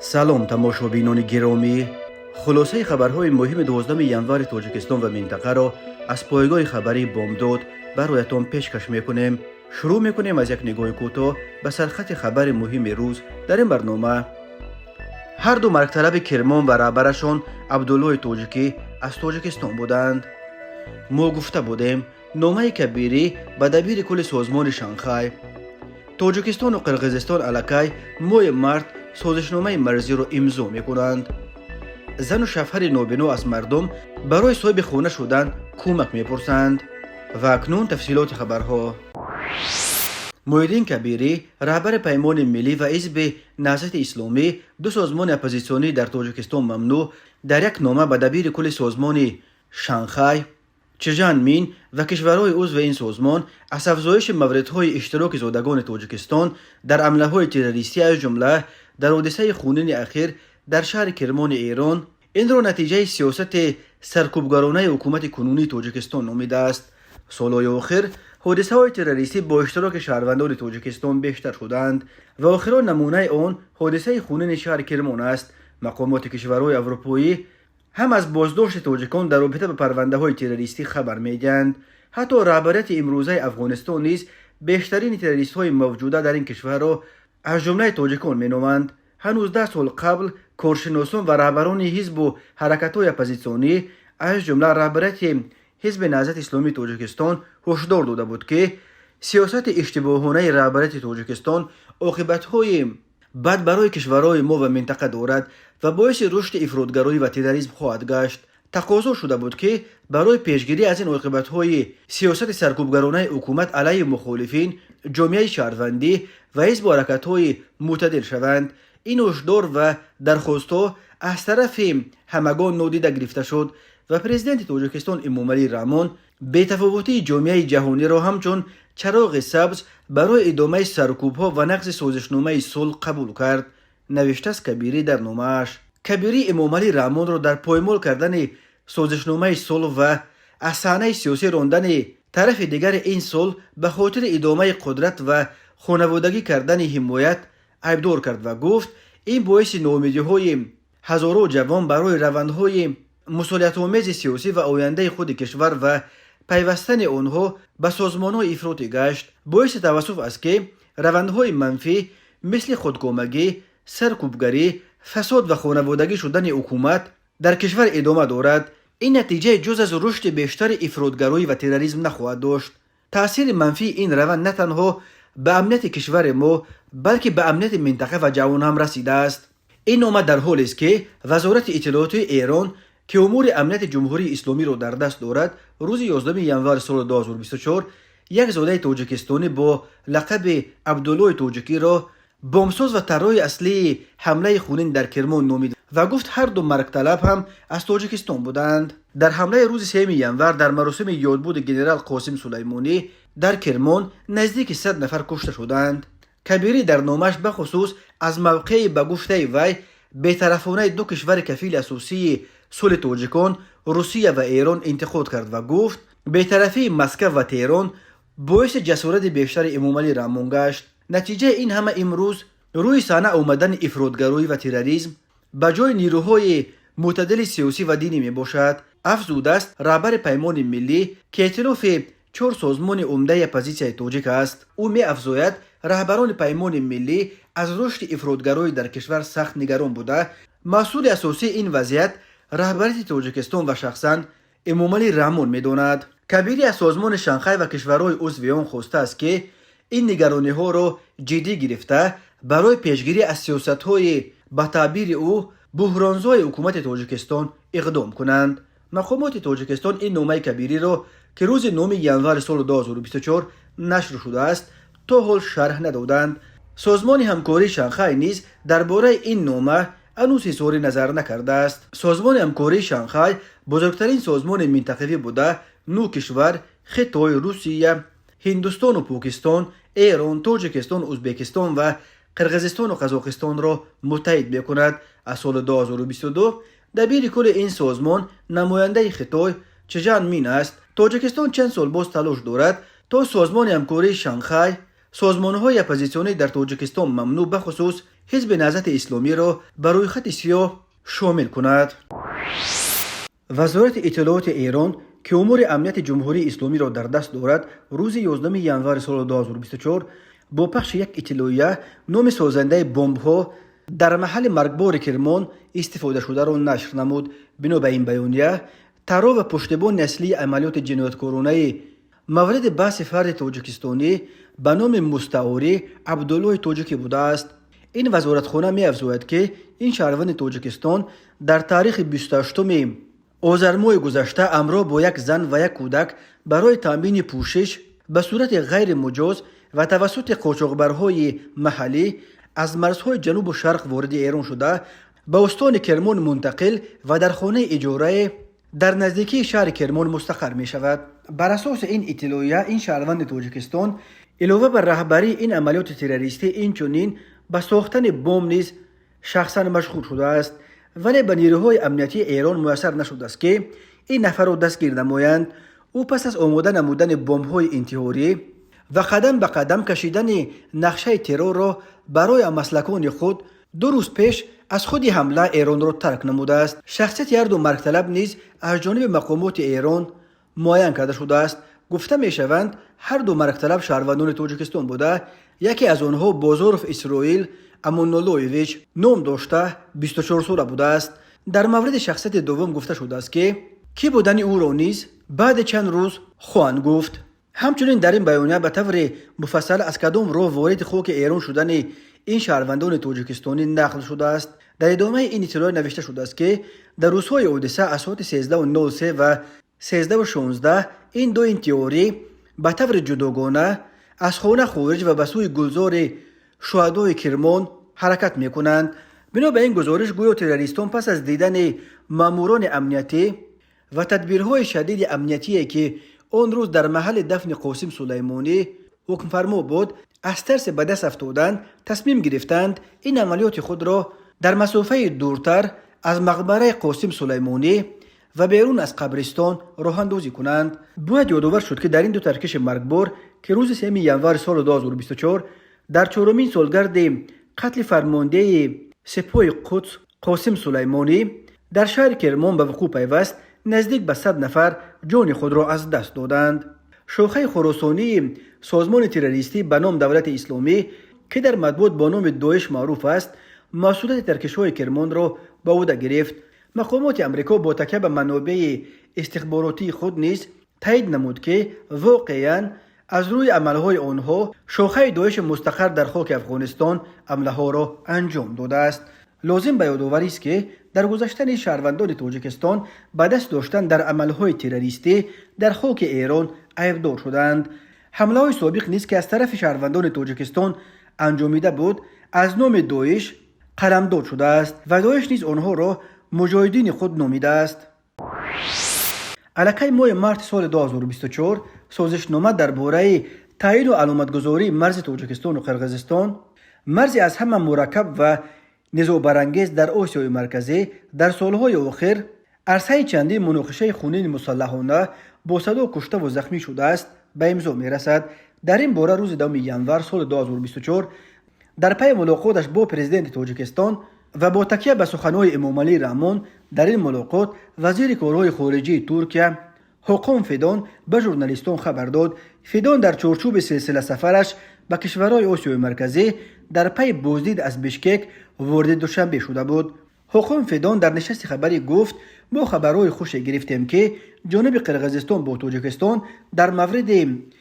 سلام تماشابینان گرامی، خلاصه خبرهای مهم 12 ینور تاجیکستان و منطقه را از پایگاه خبری بامداد برایتان پیشکش میکنیم. شروع میکنیم از یک نگاه کوتاه به سرخط خبر مهم روز در این برنامه. هر دو مرکطلب کرمان و رهبرشان عبدالله تاجیکی از تاجیکستان بودند. ما گفته بودیم نامه کبیری به دبیر کل سازمان شانگهای تاجیکستان و قرقیزستان علاقه ماه مارت سازشنامه مرزی را امضا میکنند. زن و شوهر نابینا از مردم برای صاحب خانه شدن کمک میپرسند. و اکنون تفصیلات خبرها. محیدین کبیری رهبر پیمان ملی و حزب نهضت اسلامی، دو سازمان اپوزیسیونی در تاجیکستان ممنوع، در یک نامه به دبیر کل سازمان شانگهای چجان مین و کشورهای عضو این سازمان از افزایش موردهای اشتراک زادگان تاجیکستان در حمله‌های تروریستی از جمله در حادثه خونین اخیر در شهر کرمان ایران، این را نتیجه سیاست سرکوبگرانه حکومت کنونی تاجیکستان نامیده است. سالهای آخر حادثه های تروریستی با اشتراک شهروندان تاجیکستان بیشتر شدند و آخرین نمونه آن حادثه خونین شهر کرمان است. مقامات کشورهای اروپایی هم از بازداشت تاجیکان در رابطه با پرونده های تروریستی خبر میدهند. حتی رهبریت امروزه افغانستان نیز بیشترین تروریست های موجوده در این کشور را از جمله تاجیکان مینامند. هنوز 10 سال قبل کارشناسان و رهبران حزب و حرکت‌های اپوزیسیونی از جمله رهبریت حزب نهضت اسلامی تاجیکستان هشدار داده بود که سیاست اشتباهانه رهبریت تاجیکستان عاقبت‌های بد برای کشورهای ما و منطقه دارد و باعث رشد افراطگرایی و تروریسم خواهد گشت. تقاضا شده بود که برای پیشگیری از این عاقبت‌های سیاست سرکوبگرانه حکومت علیه مخالفین، جامعه شهروندی و حزب و حرکت‌های معتدل شوند. این هشدار و درخواست‌ها از طرف همگان نادیده گرفته شد و پرزیدنت تاجیکستان امامعلی رحمان بی‌تفاوتی جامعه جهانی را همچون چراغ سبز برای ادامه سرکوب‌ها و نقض سازشنامه صلح قبول کرد. نوشته است کبیری در نامه‌اش. کبیری امامعلی رحمان را در پایمال کردن سازشنامه صلح و از صحنه سیاسی راندن طرف دیگر این صلح به خاطر ادامه قدرت و خانوادگی کردن حمایت عیبدار کرد و گفت این باعث ناامیدی‌های هزاران جوان برای روندهای مسئولیت‌آمیز سیاسی و آینده خود کشور و پیوستن آنها به سازمان‌های افراطی گشت. باعث توصف است که روندهای منفی مثل خودکامگی، سرکوبگری، فساد و خانوادگی شدن حکومت در کشور ادامه دارد. این نتیجه جز از رشد بیشتر افراطگرایی و تروریسم نخواهد داشت. تأثیر منفی این روند نه تنها به امنیت کشور ما بلکه به امنیت منطقه و جهان هم رسیده است. این نامه در حالی است که وزارت اطلاعات ایران که امور امنیت جمهوری اسلامی را در دست دارد، روز 11 ینور سال 2024 یک زاده تاجیکستانی با لقب عبدالله تاجیکی را بمبساز و طراح اصلی حمله خونین در کرمان نامید و گفت هر دو مرکطلب هم از تاجیکستان بودند. در حمله روز 3 ینور در مراسم یادبود ژنرال قاسم سلیمانی در کرمان نزدیک 100 نفر کشته شدند. کبیری در نامش به خصوص از موقع به گفته وی بی‌طرفانه دو کشور کفیل اساسی صلح تاجیکان، روسیه و ایران انتقاد کرد و گفت بی‌طرفی مسکو و تهران باعث جسارت بیشتر امامعلی رحمان گشت. نتیجه این همه امروز روی صحنه آمدن افراطگرایی و تروریسم به جای نیروهای معتدل سیاسی و دینی می باشد. افزوده است رهبر پیمان ملی که ائتلاف 4 سازمان عمده اپوزیسیون تاجیک است. او می افزاید رهبران پیمان ملی از رشد افراطگرایی در کشور سخت نگران بوده. مسئول اساسی این وضعیت رهبریت تاجیکستان و شخصا امامعلی رحمان می داند. کبیری از سازمان شانگهای و کشورهای عضو آن خواسته است که این نگرانی ها را جدی گرفته برای پیشگیری از سیاست های به تعبیر او بحرانزای حکومت تاجیکستان اقدام کنند. مقامات تاجیکستان این نامه کبیری را که روز 9 ینور سال 2024 نشر شده است تا حال شرح ندادند. سازمان همکاری شانگهای نیز درباره این نامه هنوز اظهار نظر نکرده است. سازمان همکاری شانگهای بزرگترین سازمان منطقوی بوده 9 کشور خطای روسیه، هندوستان و پاکستان، ایران، تاجیکستان، ازبکستان و قرقیزستان و قزاقستان را متحد می‌کند. از سال 2022 دبیر کل این سازمان نماینده خطای چجان مین است. تاجیکستان چند سال باز تلاش دارد تا سازمان همکاری شانگهای سازمان‌های اپوزیسیونی در تاجیکستان ممنوع بخصوص حزب نهضت اسلامی را بر روی خط سیاه شامل کند. وزارت اطلاعات ایران که امور امنیت جمهوری اسلامی را در دست دارد، روز 11 ینور سال 2024 با پخش یک اطلاعیه نام سازنده بمب‌ها در محل مرگبار کرمان استفاده شده را نشر نمود. بنا به این بیانیه، طراح و پشتیبان اصلی عملیات جنایتکارانه مورد بحث فرد تاجیکستانی به نام مستعاری عبدالله تاجیکی بوده است. این وزارتخانه می افزاید که این شهروند تاجیکستان در تاریخ 28 آذر ماه گذشته همراه با یک زن و یک کودک برای تامین پوشش به صورت غیر مجاز و توسط قاچاقبرهای محلی از مرزهای جنوب و شرق وارد ایران شده به استان کرمان منتقل و در خانه اجاره در نزدیکی شهر کرمان مستقر می شود. بر اساس این اطلاعیه، این شهروند تاجیکستان علاوه بر رهبری این عملیات تروریستی اینچنین به ساختن بمب نیز شخصا مشغول شده است، ولی به نیروهای امنیتی ایران میسر نشده است که این نفر را دستگیر نمایند. او پس از آماده نمودن بمب‌های انتحاری و قدم به قدم کشیدن نقشه ترور را برای مسلکان خود 2 روز پیش از خود حمله ایران را ترک نموده است. شخصیت هر دو مرگ طلب نیز از جانب مقامات ایران معین کرده شده است. گفته می شوند هر دو مرگ طلب شهروندان تاجیکستان بوده. یکی از آنها بازارف اسرائیل امونالویویچ نام داشته 24 ساله بوده است. در مورد شخصیت دوم گفته شده است که کی بودن او را نیز بعد چند روز خواهند گفت. همچنین در این بیانیه به طور مفصل از کدام راه وارد خاک ایران شدن این شهروندان تاجیکستانی نقل شده است. در ادامه این اطلاع نوشته شده است که در روزهای حادثه از ساعت 13:03 و 13:16 این دو انتحاری به طور جداگانه از خانه خارج و به سوی گلزار شهدای کرمان حرکت می کنند. بنا به این گزارش گویا تروریستان پس از دیدن ماموران امنیتی و تدبیرهای شدید امنیتی که آن روز در محل دفن قاسم سلیمانی حکم فرما بود، از ترس به دست افتادن تصمیم گرفتند این عملیات خود را در مسافه دورتر از مقبره قاسم سلیمانی و بیرون از قبرستان راه اندازی کنند. باید یادآور شد که در این دو ترکش مرگبار که روز 3 ینور سال 2024 در 4مین سالگرد قتل فرمانده سپاه قدس قاسم سلیمانی در شهر کرمان به وقوع پیوست، نزدیک به 100 نفر جان خود را از دست دادند. شاخه خراسانی سازمان تروریستی به نام دولت اسلامی که در مطبوعات با نام داعش معروف است، مسئولیت ترکش‌های کرمان را به عهده گرفت. مقامات امریکا با تکیه به منابع استخباراتی خود نیز تایید نمود که واقعاً از روی عملهای آنها شاخه داعش مستقر در خاک افغانستان عملها را انجام داده است. لازم به یادآوری است که در گذشتن شهروندان تاجیکستان به دست داشتن در عملهای تروریستی در خاک ایران عیبدار شدند. حمله‌های سابق نیز که از طرف شهروندان تاجیکستان انجامیده بود از نام داعش قلمداد شده است و داعش نیز آنها را مجاهدین خود نامیده است. الکی ماه مارت سال 2024 سازشنامه درباره تعیین و علامتگذاری مرز تاجیکستان و قرقیزستان، مرزی از همه مرکب و نزاع در آسیای مرکزی، در سالهای آخر عرصه چندین مناقشه خونین مسلحانه با صدا کشته و زخمی شده است به امضا میرسد. در این باره روز 2 ینور سال 2024 در پی ملاقاتش با پرزیدنت تاجیکستان و با تکیه به سخنهای امامعلی رحمان، در این ملاقات وزیر کارهای خارجه ترکیه حاکم فیدان به ژورنالیستان خبر داد فیدان در چارچوب سلسله سفرش به کشورهای آسیای مرکزی در پی بازدید از بشکک وارد دوشنبه شده بود. حاکم فیدان در نشست خبری گفت ما خبرهای خوش گرفتیم که جانب قرقیزستان با تاجیکستان در مورد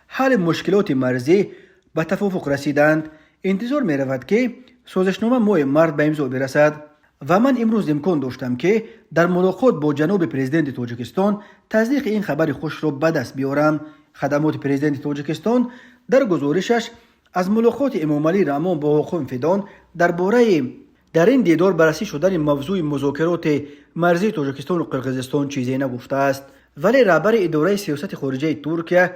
حل مشکلات مرزی به توافق رسیدند. انتظار می رود که سازشنامه ماه مارت به امضا برسد و من امروز امکان داشتم که در ملاقات با جناب پرزیدنت تاجیکستان تصدیق این خبر خوش را به دست بیارم. خدمات پرزیدنت تاجیکستان در گزارشش از ملاقات امامعلی رحمان با حاکم فیدان درباره در این دیدار بررسی شدن موضوع مذاکرات مرزی تاجیکستان و قرقیزستان چیزی نگفته است، ولی رهبر اداره سیاست خارجه ترکیه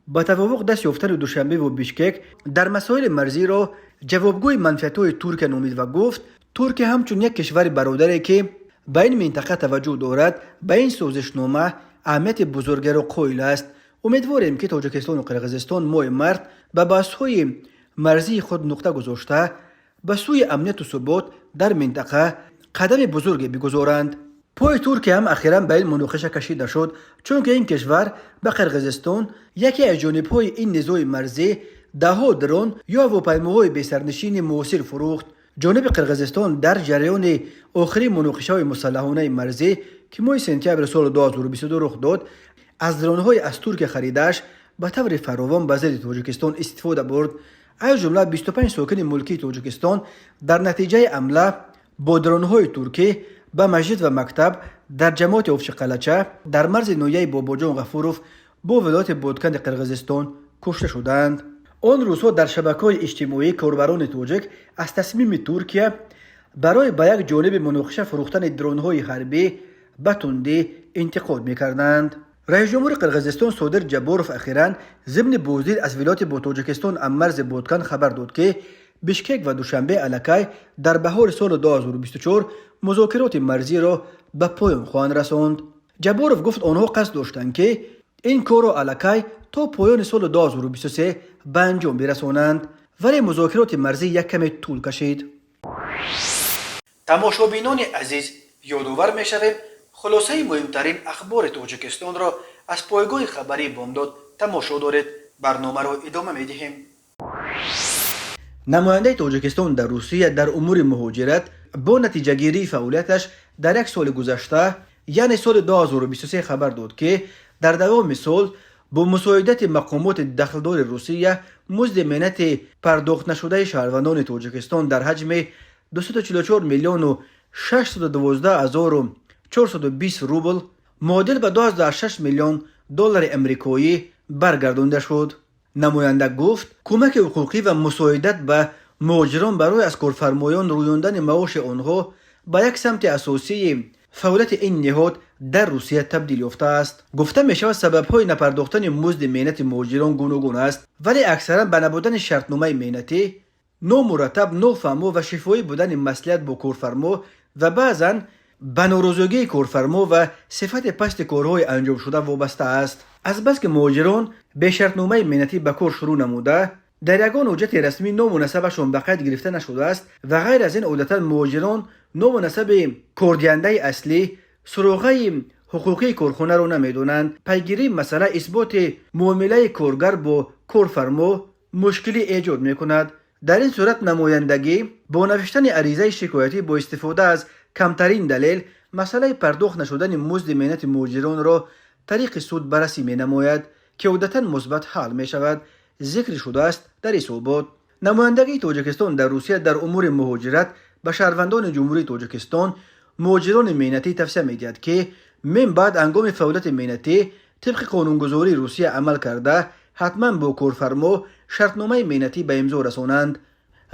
با توافق دست یافتن دوشنبه و بشکک در مسائل مرزی را جوابگوی منفعت‌های ترکیه نامید و گفت ترکیه همچون یک کشور برادری که به این منطقه توجه دارد به این سازشنامه اهمیت بزرگی را قائل است. امیدواریم که تاجیکستان و قرقیزستان ماه مارت به بحث‌های مرزی خود نقطه گذاشته به سوی امنیت و ثبات در منطقه قدم بزرگی بگذارند. پای ترکیه هم اخیراً به این مناقشه کشیده شد، چون که این کشور به قرقیزستان یکی از جانب‌های این نزاع مرزی ده‌ها درون یا هواپیماهای بی‌سرنشین موثر فروخت. جانب قرقیزستان در جریان آخرین مناقشه‌های مسلحانه مرزی که ماه سپتامبر سال 2022 رخ داد، از درون‌های از ترکیه خریدش به طور فراوان به ضد تاجیکستان استفاده برد. از جمله 25 ساکن ملکی تاجیکستان در نتیجه حمله با درون‌های ترکی به مسجد و مکتب در جماعت افش قلچه در مرز ناحیه باباجان غفوروف با ولایت بادکند قرقیزستان کشته شدند. آن روزها در شبکه‌های اجتماعی کاربران تاجیک از تصمیم ترکیه برای به یک جانب مناقشه فروختن درون‌های حربی به تندی انتقاد می‌کردند. رئیس جمهور قرقیزستان صادر جباروف اخیراً ضمن بازدید از ولایت با تاجیکستان از مرز بادکند خبر داد که بشکک و دوشنبه الکی در بهار سال 2024 مذاکرات مرزی را به پایان خواهند رساند. جباروف گفت آنها قصد داشتند که این کار را الکی تا پایان سال 2023 به انجام برسانند، ولی مذاکرات مرزی یک کمی طول کشید. تماشابینان عزیز، یادآور می‌شویم خلاصه مهمترین اخبار تاجیکستان را از پایگاه خبری بامداد تماشا دارید. برنامه را ادامه می‌دهیم. نماینده تاجیکستان در روسیه در امور مهاجرت با نتیجه گیری فعالیتش در یک سال گذشته یعنی سال 2023 خبر داد که در دوام سال با مساعدت مقامات دخلدار روسیه مزد منت پرداخت نشده شهروندان تاجیکستان در حجم 244 میلیون و 612 هزار و 420 روبل معادل به 12.6 میلیون دلار امریکایی برگردانده شد. نماینده گفت کمک حقوقی و مساعدت به مهاجران برای از کارفرمایان رویاندن معاش آنها به یک سمت اساسی فعالیت این نهاد در روسیه تبدیل یافته است. گفته می شود سبب‌های نپرداختن مزد مهنت مهاجران گوناگون است، ولی اکثرا به نبودن شرطنامه مهنتی، نامرتب، نافهمو و شفاهی بودن مصلحت با کارفرما و بعضاً به ناراضی‌های کارفرما و صفت پست کارهای انجام شده وابسته است. از بس که مهاجران به شرطنامه مهنتی به کار شروع نموده، در یگان حجت رسمی نام و نسبشان به قید گرفته نشده است و غیر از این عادتا مهاجران نام و نسب کاردهنده اصلی سراغه حقوقی کارخانه را نمیدونند. پیگیری مسئله اثبات معامله کارگر با کارفرما مشکلی ایجاد میکند. در این صورت نمایندگی با نوشتن عریضه شکایتی با استفاده از کمترین دلیل مسئله پرداخت نشدن مزد مهنت مهاجران را طریق سود بررسی می نماید که عادتا مثبت حل می شود. ذکر شده است در اصابات نمایندگی تاجیکستان در روسیه در امور مهاجرت به شهروندان جمهوری تاجیکستان مهاجران مهنتی توصیه می دهد که من بعد هنگام فعالیت مهنتی طبق قانونگذاری روسیه عمل کرده حتما با کارفرما شرطنامه مهنتی به امضا رسانند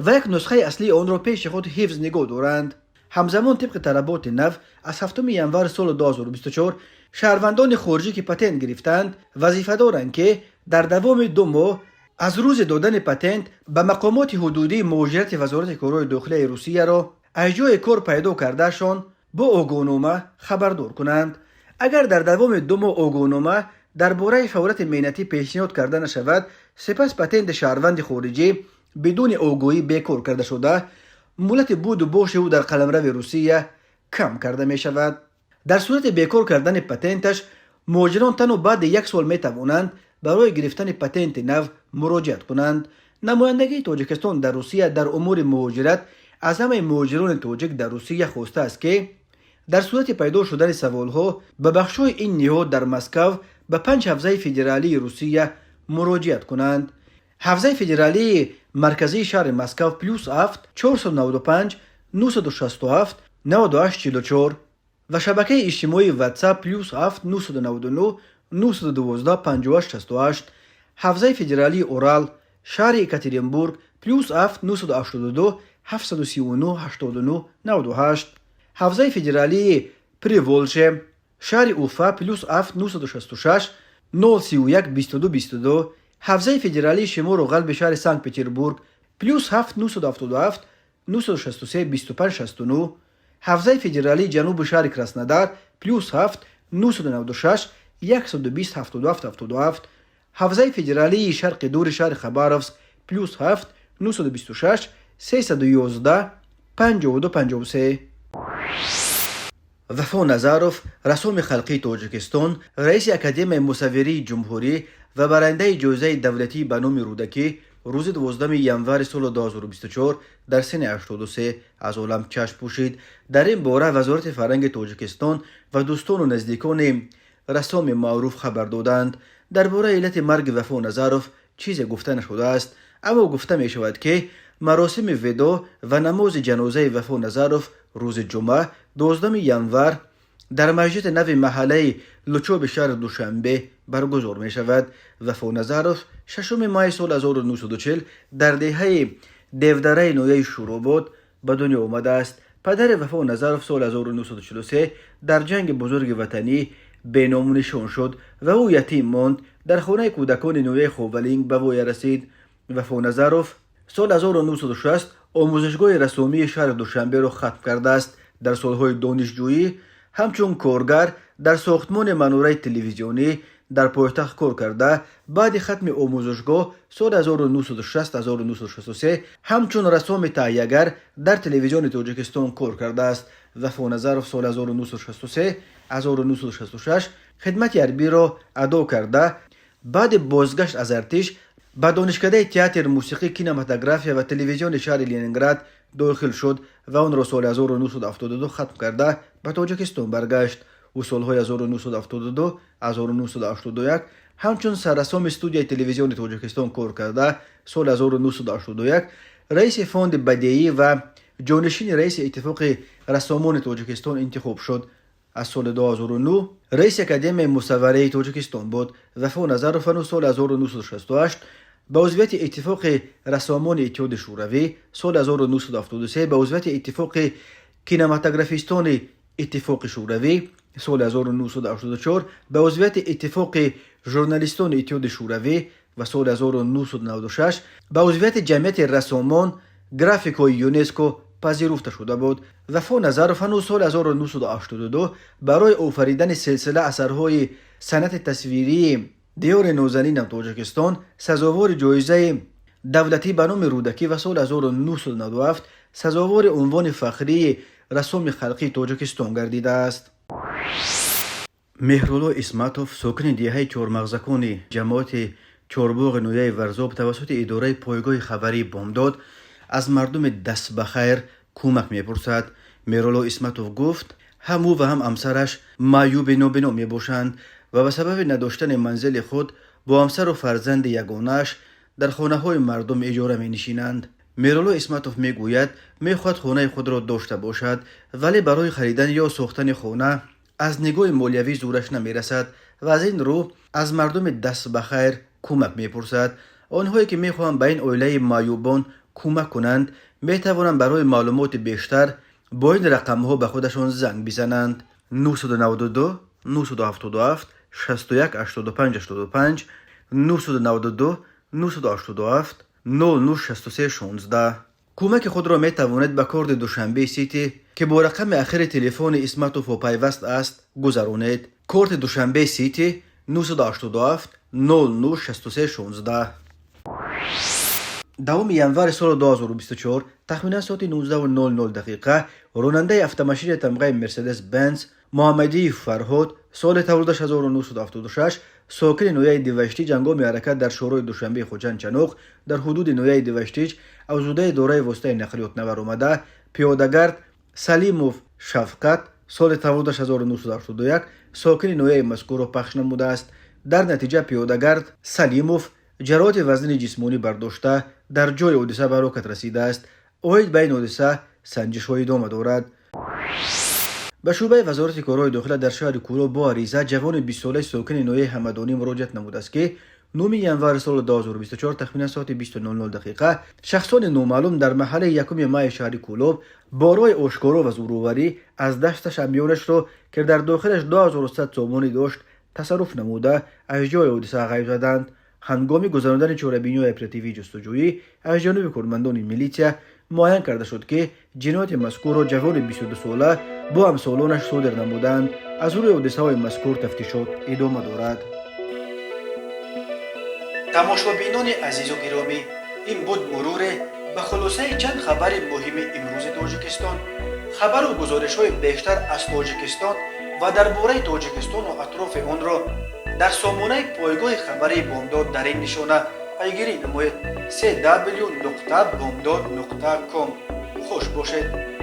و یک نسخه اصلی آن را پیش خود حفظ نگاه دارند. همزمان طبق طلبات نو از 7 ینور سال 2024 شهروندان خارجی که پتنت گرفتند وظیفه دارند که در دوام 2 ماه از روز دادن پتنت به مقامات حدودی مهاجرت وزارت کارهای داخلی روسیه را از جای کار پیدا کردهشان با آگاهنامه خبردار کنند. اگر در دوام 2 ماه آگاهنامه درباره فعالیت مهنتی پیشنهاد کرده نشود، سپس پتنت شهروند خارجی بدون آگاهی بیکار کرده شده، مولت بود و باش او در قلمرو روسیه کم کرده می شود. در صورت بیکار کردن پتنتش مهاجران تنها بعد 1 سال می توانند برای گرفتن پتنت نو مراجعت کنند. نمایندگی تاجیکستان در روسیه در امور مهاجرت از همه مهاجران تاجیک در روسیه خواسته است که در صورت پیدا شدن سوالها به بخش‌های این نهاد در مسکو به 5 حوزه فدرالی روسیه مراجعت کنند. حوزه فدرالی مرکزی شهر مسکو +7 495 967 9844 و شبکه اجتماعی واتساپ +7 999 912 5868. حوزه فدرالی اورال شهر یکاترینبورگ +7 982 739 89 98. حوزه فدرالی پریولژه شهر اوفا +7 966 031 22 22. حوزه فدرالی شمال و غرب شهر سنت پترزبورگ +7 977 963 25 69. حوزه فدرالی جنوب شهر کراسنودار +7 996 120 77 77. حوزه فدرالی شرق دور شهر خباروفسک +7 926 311 5253. وفا نظاروف رسوم خلقی تاجیکستان، رئیس اکادمی مصوری جمهوری و برنده جایزه دولتی به نام رودکی روز 12 ینور سال 2024 در سن 83 از عالم چشم پوشید. در این باره وزارت فرهنگ تاجیکستان و دوستان و نزدیکان رسام معروف خبر دادند. درباره علت مرگ وفا نظاروف چیزی گفته نشده است، اما گفته می شود که مراسم ودا و نماز جنازه وفا نظاروف روز جمعه 12 ینور در مسجد نو محله لچوب شهر دوشنبه برگزار می شود. وفا نظاروف 6 ماه سال 1940 در دهه دیودره نویه شوراباد به دنیا آمده است. پدر وفا نظاروف سال 1943 در جنگ بزرگ وطنی به نام نشان شد و او یتیم ماند. در خانه کودکان نویه خوبلینگ به وی رسید. وفا نظاروف سال 1960 آموزشگاه رسامی شهر دوشنبه را ختم کرده است. در سالهای دانشجویی همچون کارگر در ساختمان مناره تلویزیونی در پایتخت کار کرده. بعد ختم آموزشگاه سال 1960-1963 همچون رسام تهیه‌گر در تلویزیون تاجیکستان کار کرده است. وفا نظاروف سال 1963-1966 خدمت حربی را ادا کرده. بعد بازگشت از ارتش به دانشکده تئاتر موسیقی کینماتوگرافیا و تلویزیون شهر لنینگراد داخل شد و آن را سال 1972 ختم کرده به تاجیکستان برگشت. او سالهای 1972 1981 همچون سررسام استودیوی تلویزیون تاجیکستان کار کرده. سال 1981 رئیس فاند بدیعی و جانشین رئیس اتفاق رسامان تاجیکستان انتخاب شد. از سال 2009 رئیس اکادمی مصوری تاجیکستان بود. وفا نظاروف سال 1968 به عضویت اتفاق رسامان اتحاد شوروی، سال 1973 به عضویت اتفاق کینماتوگرافیستان اتفاق شوروی، سال 1984 به عضویت اتفاق ژورنالیستان اتحاد شوروی و سال 1996 به عضویت جمعیت رسامان گرافیکای یونسکو پذیرفته شده بود. وفا نظاروف سال 1982 برای آفریدن سلسله اثرهای صنعت تصویری دیار نازنین تاجیکستان سزاوار جایزه دولتی به نام رودکی و سال 1997 سزاوار عنوان فخری رسام خلقی تاجیکستان گردیده است. مهرالله اسمتوف ساکن دهه چهارمغزکان جماعت چهارباغ نویه ورزاب توسط اداره پایگاه خبری بامداد از مردم دست بخیر کمک میپرسد. مهرالله اسمتوف گفت هم او و هم همسرش معیوب نابینا میباشند و به سبب نداشتن منزل خود با همسر و فرزند یگانش در خانه های مردم اجاره می نشینند. مهرالله اسمتوف می گوید می خواهد خانه خود را داشته باشد ولی برای خریدن یا ساختن خانه از نگاه مالیوی زورش نمی رسد و از این رو از مردم دست بخیر کمک می پرسد. آنهایی که می خواهند به این عائله معیوبان کمک کنند می توانند برای معلومات بیشتر با این رقم ها به خودشان زنگ بزنند: 992 977 61 85 85 992 987 0063 16. کمک خود را می توانید به کارت دوشنبه سیتی که با رقم اخیر تلفن اسمتوف پیوست است گذرانید. کارت دوشنبه سیتی 987 0063 16. دوم ینور سال 2024 تخمینا ساعت 19:00 راننده اتومبیل تمغه مرسدس بنز محمدی فرهاد سال تولدش 1976 ساکن نویه دیوشتی جنگام حرکت در شورای دوشنبه خوجند چنوق در حدود نویه دیوشتیج اوزوده دوره وسطای نقلیات نور آمده. پیادهگرد سلیموف شفقت سال تولدش 1981 ساکن نویه مذکور پخش نموده است. در نتیجه پیادهگرد سلیموف جراحت وزن جسمانی برداشته در جای حادثه به هلاکت رسیده است. اوید به این حادثه سنجش‌های ادامه دارد. به شعبه وزارت کارهای داخله در شهر کولو با عریضه جوان 20 ساله ساکن نویه حمدانی مراجعت نموده است که 9 ینور سال 2024 تخمینا ساعت 20:00 شخصان نامعلوم در محله یکم ماه شهر کولو با راه آشکارا و زورآوری از دستش امیالش را که در داخلش 2100 سامانی داشت تصرف نموده از جای حادثه غیب زدند. هنگام گذراندن چهاربینی اپراتیوی جستجویی از جانب کارمندان میلیشیا معین کرده شد که جنایت مذکور را جوان 22 ساله با همسالانش صادر نمودند. از روی حادثه های مذکور تفتیشات ادامه دارد. تماشابینان عزیز و گرامی، این بود مرور به خلاصه چند خبر مهم امروز تاجیکستان، خبر و گزارش های بیشتر از تاجیکستان و درباره تاجیکستان و اطراف آن را در سامانه پایگاه خبری بامداد در این نشانه پیگیری نمایید: www.bamdad.com. خوش باشید.